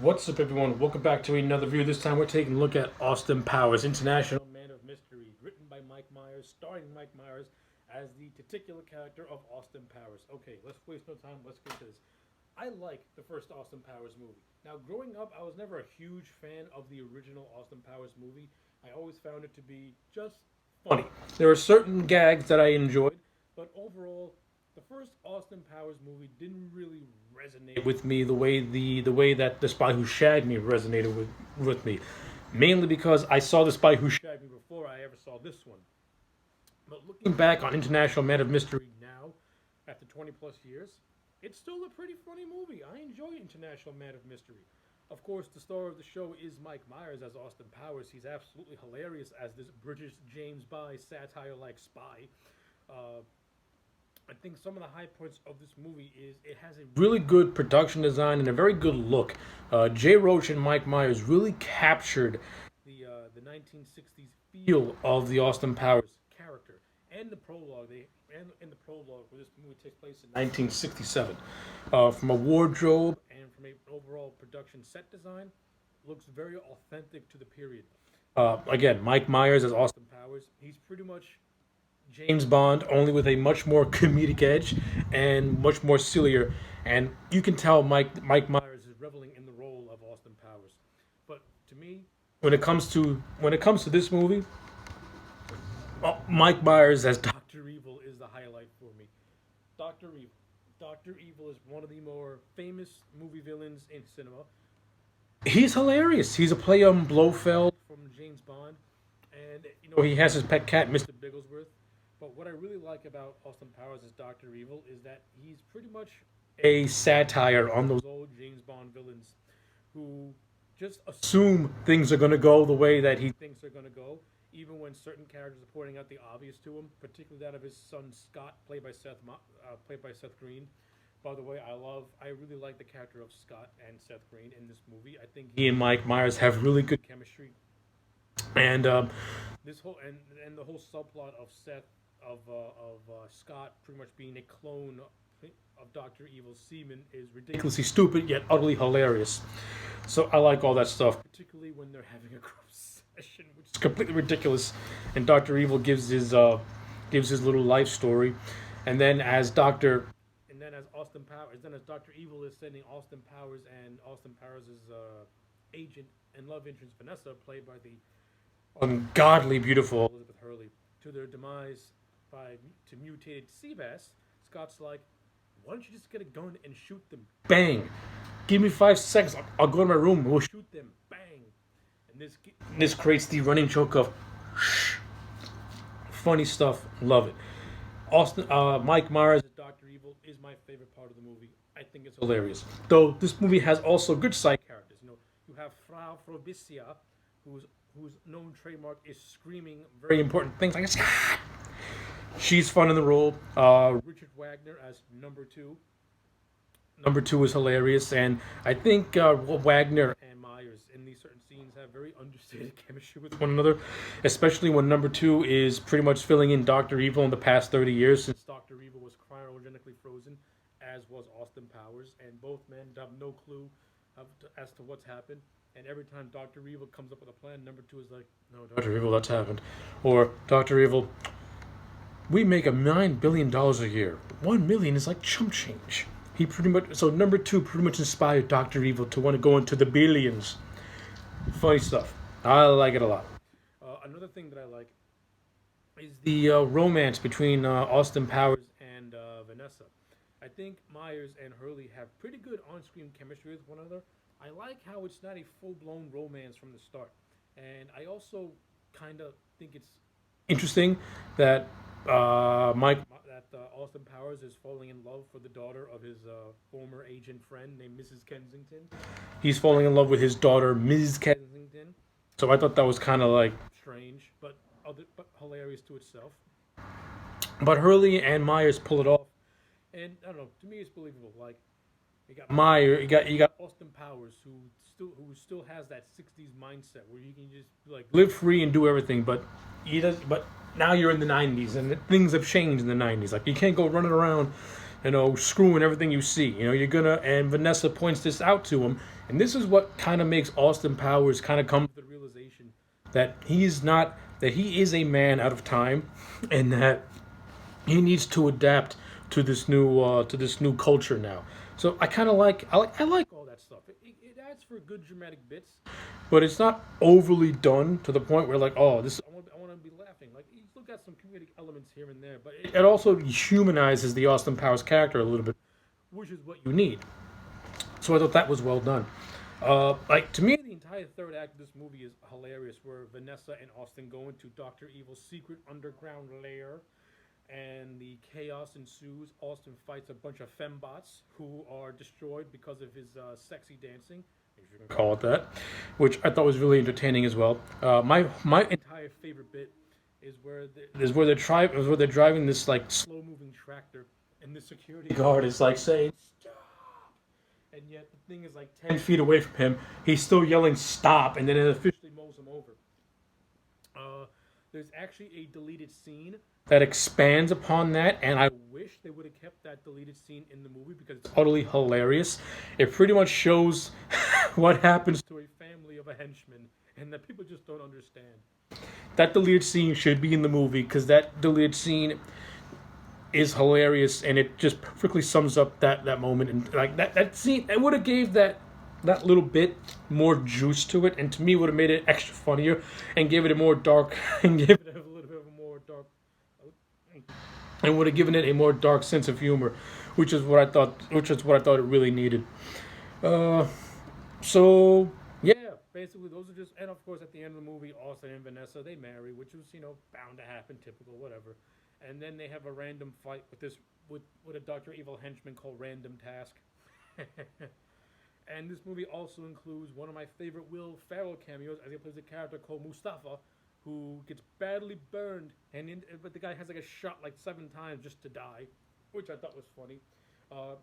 What's up, everyone? Welcome back to another review. This time we're taking a look at Austin Powers, International Man of Mystery, written by Mike Myers, starring Mike Myers as the titular character of Austin Powers. Okay, let's waste no time. Let's get to this. I like the first Austin Powers movie. Now, growing up, I was never a huge fan of the original Austin Powers movie. I always found it to be just funny. There are certain gags that I enjoyed, but overall, the first Austin Powers movie didn't really resonate with me the way that The Spy Who Shagged Me resonated with me. Mainly because I saw The Spy Who Shagged Me before I ever saw this one. But looking back on International Man of Mystery now, after 20 plus years, it's still a pretty funny movie. I enjoy International Man of Mystery. Of course, the star of the show is Mike Myers as Austin Powers. He's absolutely hilarious as this British James Bond satire-like spy. Uh, I think some of the high points of this movie is it has a really good production design and a very good look. Jay Roach and Mike Myers really captured the 1960s feel of the Austin Powers character and the prologue. They and in the prologue where this movie takes place in 1967, from a wardrobe and from an overall production set design, looks very authentic to the period. Again, Mike Myers as Austin Powers. He's pretty much James Bond, only with a much more comedic edge and much more sillier. And you can tell Mike Myers is reveling in the role of Austin Powers. But to me, when it comes to this movie, Mike Myers as Doctor Evil is the highlight for me. Doctor Evil. Doctor Evil is one of the more famous movie villains in cinema. He's hilarious. He's a play on Blofeld from James Bond, and he has his pet cat, Mr. Bigglesworth. But what I really like about Austin Powers as Doctor Evil is that he's pretty much a satire on those old James Bond villains who just assume things are going to go the way that he thinks they're going to go, even when certain characters are pointing out the obvious to him, particularly that of his son Scott, played by Seth Green. By the way, I really like the character of Scott and Seth Green in this movie. I think he and Mike Myers have really good chemistry, and this whole and the whole subplot of Scott pretty much being a clone of Doctor Evil's semen is ridiculously stupid yet utterly hilarious. So I like all that stuff, particularly when they're having a group session, which is completely ridiculous, and Doctor Evil gives his little life story, and then as Doctor and then as Austin Powers, then as Doctor Evil is sending Austin Powers and Austin Powers' agent and love interest Vanessa, played by the ungodly beautiful Elizabeth Hurley, to their demise to mutated sea bass. Scott's like, why don't you just get a gun and shoot them? Bang! Give me 5 seconds. I'll go to my room. We'll shoot them. Bang! And this creates the running joke of shh. Funny stuff. Love it. Mike Myers as Doctor Evil is my favorite part of the movie. I think it's hilarious. Though this movie has also good side characters. You have Frau Frobicia, whose known trademark is screaming very important things like Scott. She's fun in the role. Richard Wagner as number two. Number two is hilarious, and I think Wagner and Myers in these certain scenes have very understated chemistry with one another, especially when number two is pretty much filling in Doctor Evil in the past 30 years, since Doctor Evil was cryogenically frozen, as was Austin Powers, and both men have no clue as to what's happened. And every time Doctor Evil comes up with a plan, number two is like, "No, Doctor Evil, that's happened," or "Doctor Evil, we make $9 billion a year. 1 million is like chump change." So number two pretty much inspired Doctor Evil to want to go into the billions. Funny stuff. I like it a lot. Another thing that I like is the romance between Austin Powers and Vanessa. I think Myers and Hurley have pretty good on-screen chemistry with one another. I like how it's not a full-blown romance from the start, and I also kind of think it's interesting that Austin Powers is falling in love for the daughter of his former agent friend named Mrs. Kensington. He's falling in love with his daughter, Ms. Kensington. So I thought that was kind of like strange, but hilarious to itself. But Hurley and Myers pull it off, and I don't know. To me, it's believable. Like, you got Austin Powers who still has that '60s mindset where you can just like live free and do everything, but he does. But now you're in the '90s, and things have changed in the '90s. Like, you can't go running around screwing everything you see. You're gonna, and Vanessa points this out to him, and this is what kind of makes Austin Powers kind of come to the realization that he is a man out of time, and that he needs to adapt to this new culture now. So I like all that stuff. It adds for good dramatic bits, but it's not overly done to the point where like, oh, this I want to be laughing. Like, you still got some comedic elements here and there, but it also humanizes the Austin Powers character a little bit, which is what you need. So I thought that was well done. Like, to me, the entire third act of this movie is hilarious, where Vanessa and Austin go into Dr. Evil's secret underground lair, and the chaos ensues. Austin fights a bunch of fembots who are destroyed because of his sexy dancing, if you can call it that, which I thought was really entertaining as well. My entire favorite bit is where they're driving this like slow moving tractor, and the security guard is like saying stop, and yet the thing is like 10 feet away from him. He's still yelling stop, and then it officially mows him over. There's actually a deleted scene that expands upon that, and I wish they would have kept that deleted scene in the movie because it's utterly hilarious. It pretty much shows what happens to a family of a henchman, and that people just don't understand. That deleted scene should be in the movie because that deleted scene is hilarious, and it just perfectly sums up that moment. And like that scene, it would have gave that little bit more juice to it, and to me would have made it extra funnier and gave it a more dark and gave it a little bit of a more dark, and would have given it a more dark sense of humor, which is what I thought it really needed. So yeah, basically those are just, and of course at the end of the movie, Austin and Vanessa, they marry, which was bound to happen, typical, whatever. And then they have a random fight with a Dr. Evil henchman called Random Task. And this movie also includes one of my favorite Will Ferrell cameos, as he plays a character called Mustafa, who gets badly burned, but the guy has like a shot like 7 times just to die, which I thought was funny.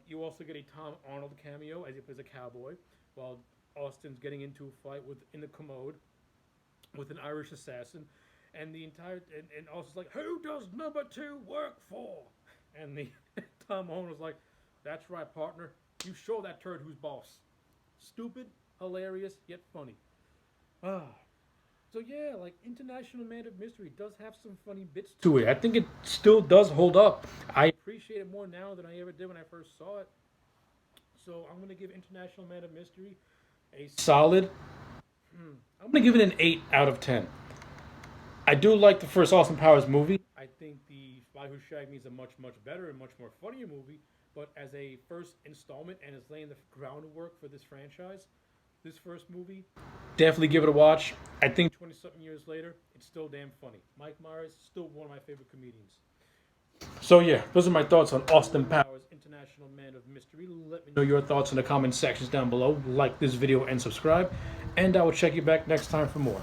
You also get a Tom Arnold cameo, as he plays a cowboy, while Austin's getting into a fight in the commode with an Irish assassin, and and Austin's like, "Who does number 2 work for?" And the Tom Arnold's like, "That's right, partner. You show that turd who's boss." Stupid, hilarious, yet funny. So yeah, like International Man of Mystery does have some funny bits to it. I think it still does hold up. I appreciate it more now than I ever did when I first saw it. So I'm going to give International Man of Mystery a solid, I'm going to give it an 8 out of 10. I do like the first Austin Powers movie. I think The Spy Who Shagged Me is a much, much better and much more funnier movie. But as a first installment, and is laying the groundwork for this franchise, this first movie, definitely give it a watch. I think 20-something years later, it's still damn funny. Mike Myers, still one of my favorite comedians. So yeah, those are my thoughts on Austin Powers, International Man of Mystery. Let me know your thoughts in the comment sections down below. Like this video and subscribe. And I will check you back next time for more.